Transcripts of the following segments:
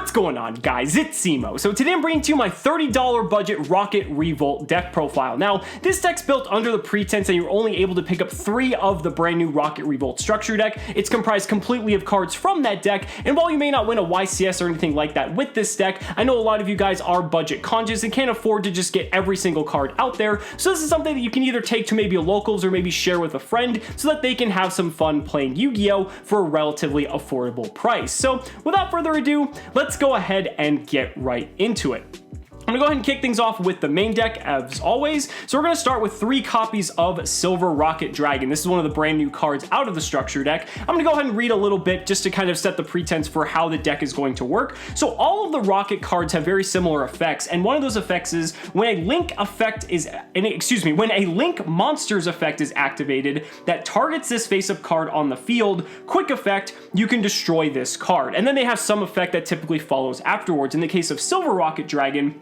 What's going on, guys? It's Cimoooooooo. So today I'm bringing to you my $30 budget Rokket Revolt deck profile. Now, this deck's built under the pretense that you're only able to pick up 3 of the brand new Rokket Revolt Structure Deck. It's comprised completely of cards from that deck, and while you may not win a YCS or anything like that with this deck, I know a lot of you guys are budget conscious and can't afford to just get every single card out there, so this is something that you can either take to maybe a locals or maybe share with a friend so that they can have some fun playing Yu-Gi-Oh! For a relatively affordable price. So without further ado, let's go ahead and get right into it. I'm gonna go ahead and kick things off with the main deck as always. So we're gonna start with 3 copies of Silver Rocket Dragon. This is one of the brand new cards out of the structure deck. I'm gonna go ahead and read a little bit just to kind of set the pretense for how the deck is going to work. So all of the Rocket cards have very similar effects, and one of those effects is when a Link Monsters effect is activated that targets this face-up card on the field, quick effect, you can destroy this card. And then they have some effect that typically follows afterwards. In the case of Silver Rocket Dragon,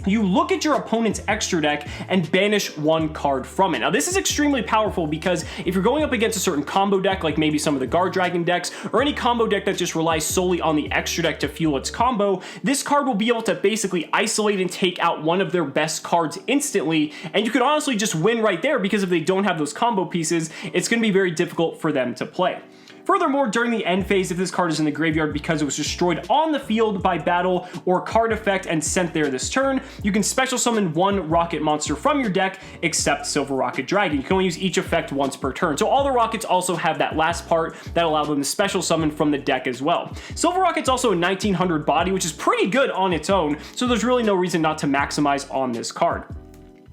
you look at your opponent's extra deck and banish 1 card from it. Now this is extremely powerful because if you're going up against a certain combo deck, like maybe some of the Guard Dragon decks, or any combo deck that just relies solely on the extra deck to fuel its combo, this card will be able to basically isolate and take out one of their best cards instantly, and you could honestly just win right there because if they don't have those combo pieces, it's going to be very difficult for them to play. Furthermore, during the end phase, if this card is in the graveyard because it was destroyed on the field by battle or card effect and sent there this turn, you can special summon 1 Rocket monster from your deck, except Silver Rocket Dragon. You can only use each effect once per turn. So all the Rockets also have that last part that allows them to special summon from the deck as well. Silver Rocket's also a 1900 body, which is pretty good on its own, so there's really no reason not to maximize on this card.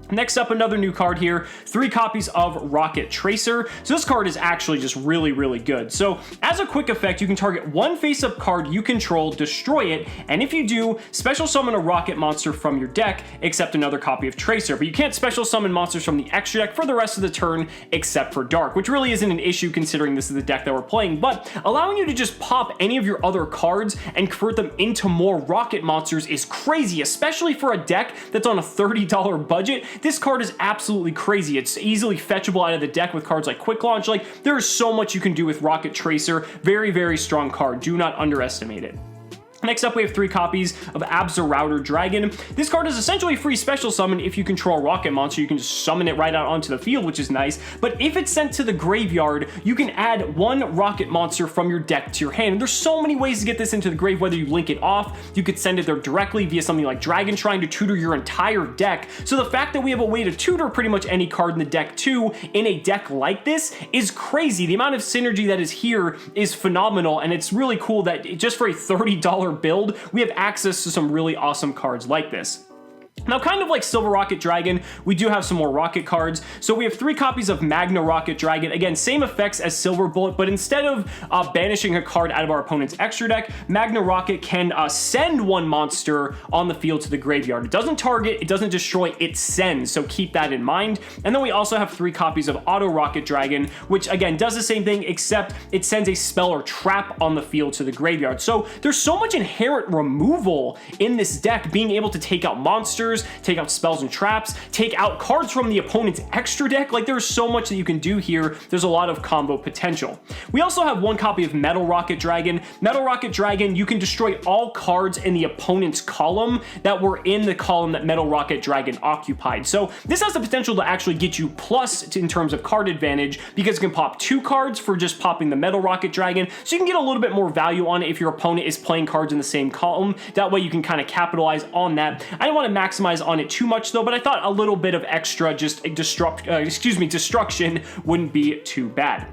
Next up, another new card here, 3 copies of Rokket Tracer. So this card is actually just really, really good. So as a quick effect, you can target 1 face-up card you control, destroy it, and if you do, special summon a Rocket monster from your deck, except another copy of Tracer. But you can't special summon monsters from the extra deck for the rest of the turn, except for Dark, which really isn't an issue considering this is the deck that we're playing, but allowing you to just pop any of your other cards and convert them into more Rocket monsters is crazy, especially for a deck that's on a $30 budget. This card is absolutely crazy. It's easily fetchable out of the deck with cards like Quick Launch. Like, there is so much you can do with Rokket Tracer. Very, very strong card. Do not underestimate it. Next up, we have 3 copies of Router Dragon. This card is essentially a free special summon. If you control a Rocket monster, you can just summon it right out onto the field, which is nice. But if it's sent to the graveyard, you can add 1 Rocket monster from your deck to your hand. And there's so many ways to get this into the grave, whether you link it off, you could send it there directly via something like Dragon Shrine to tutor your entire deck. So the fact that we have a way to tutor pretty much any card in the deck too, in a deck like this, is crazy. The amount of synergy that is here is phenomenal, and it's really cool that just for a $30 build, we have access to some really awesome cards like this. Now, kind of like Silver Rocket Dragon, we do have some more Rocket cards. So we have 3 copies of Magna Rocket Dragon. Again, same effects as Silver Bullet, but instead of banishing a card out of our opponent's extra deck, Magna Rocket can send 1 monster on the field to the graveyard. It doesn't target, it doesn't destroy, it sends, so keep that in mind. And then we also have 3 copies of Auto Rocket Dragon, which again does the same thing, except it sends a spell or trap on the field to the graveyard. So there's so much inherent removal in this deck, being able to take out monsters, take out spells and traps, take out cards from the opponent's extra deck. Like, there's so much that you can do here. There's a lot of combo potential. We also have 1 copy of Metal Rocket Dragon. Metal Rocket Dragon, you can destroy all cards in the opponent's column that were in the column that Metal Rocket Dragon occupied. So this has the potential to actually get you plus in terms of card advantage because it can pop 2 cards for just popping the Metal Rocket Dragon. So you can get a little bit more value on it if your opponent is playing cards in the same column. That way you can kind of capitalize on that. I don't want to maximize on it too much though, but I thought a little bit of extra just destruction wouldn't be too bad.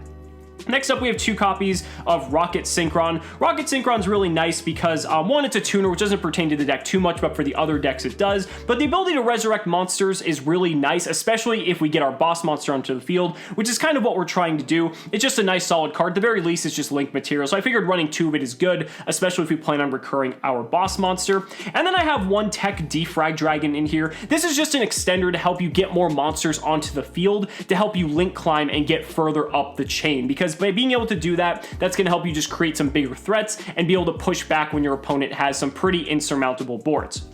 Next up, we have 2 copies of Rokket Synchron. Rokket Synchron's really nice because, 1, it's a tuner, which doesn't pertain to the deck too much, but for the other decks it does. But the ability to resurrect monsters is really nice, especially if we get our boss monster onto the field, which is kind of what we're trying to do. It's just a nice solid card. At the very least, it's just link material, so I figured running 2 of it is good, especially if we plan on recurring our boss monster. And then I have 1 Tech Defrag Dragon in here. This is just an extender to help you get more monsters onto the field, to help you link climb and get further up the chain, because by being able to do that, that's going to help you just create some bigger threats and be able to push back when your opponent has some pretty insurmountable boards.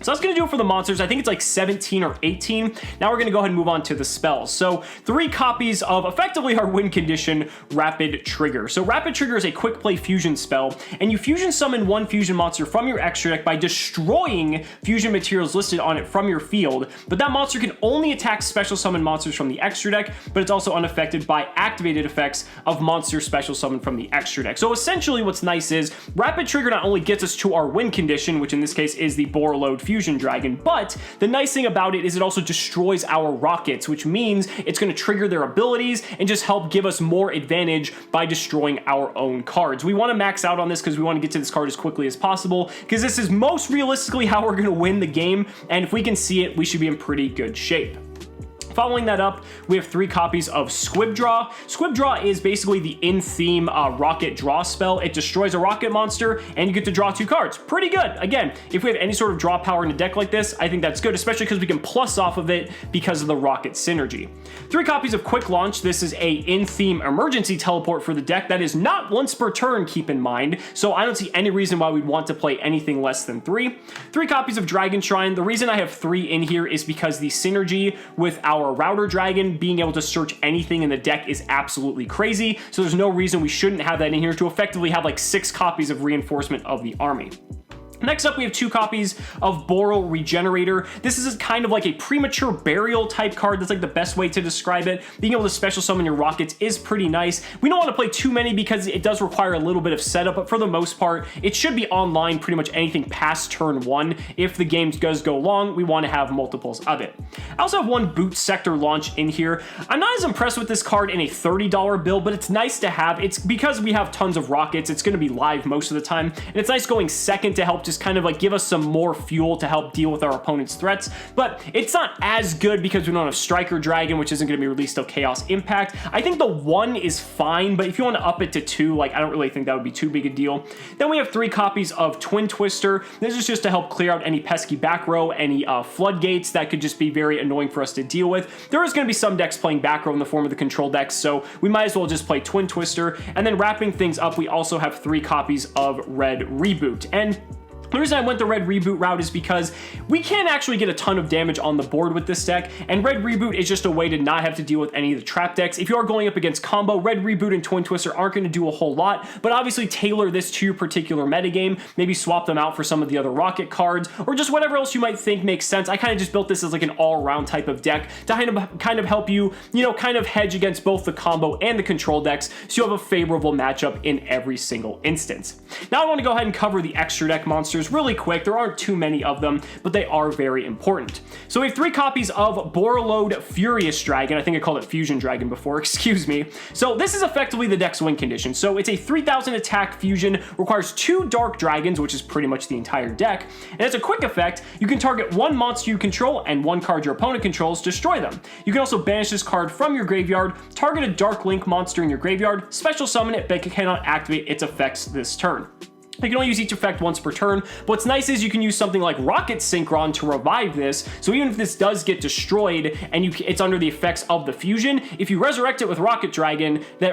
So that's going to do it for the monsters. I think it's like 17 or 18. Now we're going to go ahead and move on to the spells. So 3 copies of effectively our win condition, Rapid Trigger. So Rapid Trigger is a quick play fusion spell, and you fusion summon 1 fusion monster from your extra deck by destroying fusion materials listed on it from your field. But that monster can only attack special summon monsters from the extra deck, but it's also unaffected by activated effects of monster special summon from the extra deck. So essentially what's nice is Rapid Trigger not only gets us to our win condition, which in this case is the Borreload Fusion Dragon, but the nice thing about it is it also destroys our rockets, which means it's going to trigger their abilities and just help give us more advantage by destroying our own cards. We want to max out on this because we want to get to this card as quickly as possible, because this is most realistically how we're going to win the game, and if we can see it, we should be in pretty good shape. Following that up, we have 3 copies of Squib Draw. Squib Draw is basically the in-theme rocket draw spell. It destroys a rocket monster, and you get to draw 2 cards. Pretty good. Again, if we have any sort of draw power in a deck like this, I think that's good, especially because we can plus off of it because of the rocket synergy. 3 copies of Quick Launch. This is a in-theme emergency teleport for the deck that is not once per turn, keep in mind, so I don't see any reason why we'd want to play anything less than 3. 3 copies of Dragon Shrine. The reason I have 3 in here is because the synergy with our Router Dragon being able to search anything in the deck is absolutely crazy, so there's no reason we shouldn't have that in here to effectively have like 6 copies of reinforcement of the army. Next up, we have 2 copies of Boral Regenerator. This is kind of like a premature burial type card. That's like the best way to describe it. Being able to special summon your rockets is pretty nice. We don't want to play too many because it does require a little bit of setup, but for the most part, it should be online pretty much anything past turn 1. If the game does go long, we want to have multiples of it. I also have 1 Boot Sector Launch in here. I'm not as impressed with this card in a $30 build, but it's nice to have. It's because we have tons of rockets. It's going to be live most of the time, and it's nice going second to help just kind of like give us some more fuel to help deal with our opponent's threats, but it's not as good because we don't have Striker Dragon, which isn't going to be released till Chaos Impact. I think the 1 is fine, but if you want to up it to 2, like I don't really think that would be too big a deal. Then we have 3 copies of Twin Twister. This is just to help clear out any pesky back row, any floodgates that could just be very annoying for us to deal with. There is going to be some decks playing back row in the form of the control decks, so we might as well just play Twin Twister. And then wrapping things up, we also have 3 copies of Red Reboot. And the reason I went the Red Reboot route is because we can actually get a ton of damage on the board with this deck, and Red Reboot is just a way to not have to deal with any of the trap decks. If you are going up against combo, Red Reboot and Twin Twister aren't going to do a whole lot, but obviously tailor this to your particular metagame, maybe swap them out for some of the other rocket cards, or just whatever else you might think makes sense. I kind of just built this as like an all-around type of deck to kind of help you, kind of hedge against both the combo and the control decks, so you have a favorable matchup in every single instance. Now I want to go ahead and cover the extra deck monsters really quick. There aren't too many of them, but they are very important. So we have 3 copies of Borreload Furious Dragon. I think I called it Fusion Dragon before, excuse me. So this is effectively the deck's win condition. So it's a 3000 attack fusion, requires 2 Dark Dragons, which is pretty much the entire deck, and as a quick effect, you can target 1 monster you control and 1 card your opponent controls, destroy them. You can also banish this card from your graveyard, target a Dark Link monster in your graveyard, special summon it, but it cannot activate its effects this turn. You can only use each effect once per turn, but what's nice is you can use something like Rocket Synchron to revive this, so even if this does get destroyed and it's under the effects of the fusion, if you resurrect it with Rocket Dragon, the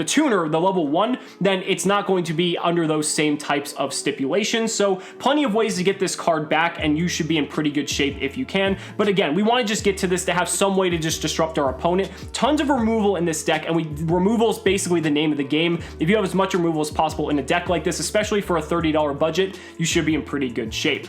tuner, the level 1, then it's not going to be under those same types of stipulations, so plenty of ways to get this card back, and you should be in pretty good shape if you can. But again, we want to just get to this to have some way to just disrupt our opponent. Tons of removal in this deck, and removal is basically the name of the game. If you have as much removal as possible in a deck like this, especially for a $30 budget, you should be in pretty good shape.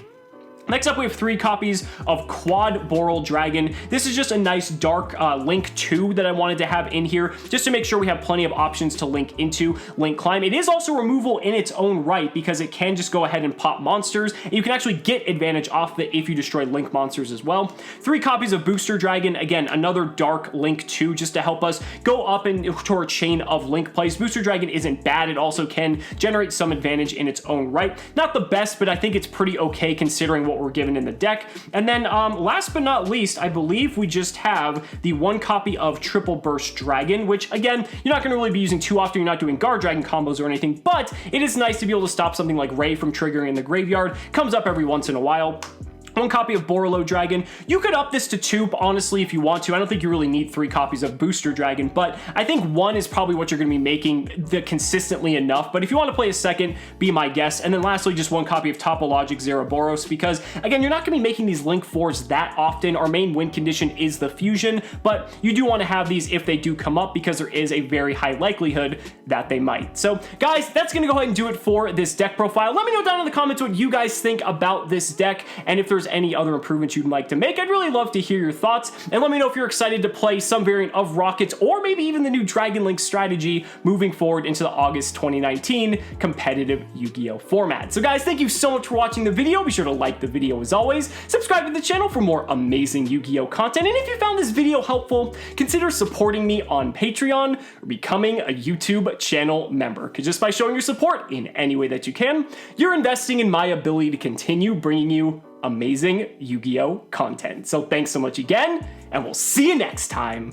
Next up, we have 3 copies of Quad Boral Dragon. This is just a nice dark Link 2 that I wanted to have in here, just to make sure we have plenty of options to link into Link Climb. It is also removal in its own right, because it can just go ahead and pop monsters, and you can actually get advantage off it if you destroy Link monsters as well. 3 copies of Booster Dragon, again, another dark Link 2, just to help us go up into our chain of Link plays. Booster Dragon isn't bad. It also can generate some advantage in its own right. Not the best, but I think it's pretty okay considering what we're given in the deck. And then last but not least, I believe we just have the 1 copy of Triple Burst Dragon, which again, you're not going to really be using too often. You're not doing Guard Dragon combos or anything, but it is nice to be able to stop something like Ray from triggering in the graveyard. Comes up every once in a while. 1 copy of Borolo Dragon. You could up this to 2, honestly, if you want to. I don't think you really need 3 copies of Booster Dragon, but I think 1 is probably what you're going to be making consistently enough. But if you want to play a second, be my guest. And then lastly, just 1 copy of Topologic Zeraboros, because again, you're not going to be making these Link 4s that often. Our main win condition is the Fusion, but you do want to have these if they do come up, because there is a very high likelihood that they might. So guys, that's going to go ahead and do it for this deck profile. Let me know down in the comments what you guys think about this deck, and if there's any other improvements you'd like to make. I'd really love to hear your thoughts, and let me know if you're excited to play some variant of Rockets, or maybe even the new Dragon Link strategy moving forward into the August 2019 competitive Yu-Gi-Oh format. So guys, thank you so much for watching the video. Be sure to like the video as always, subscribe to the channel for more amazing Yu-Gi-Oh content, and if you found this video helpful, consider supporting me on Patreon or becoming a YouTube channel member, because just by showing your support in any way that you can, you're investing in my ability to continue bringing you amazing Yu-Gi-Oh content. So thanks so much again, and we'll see you next time.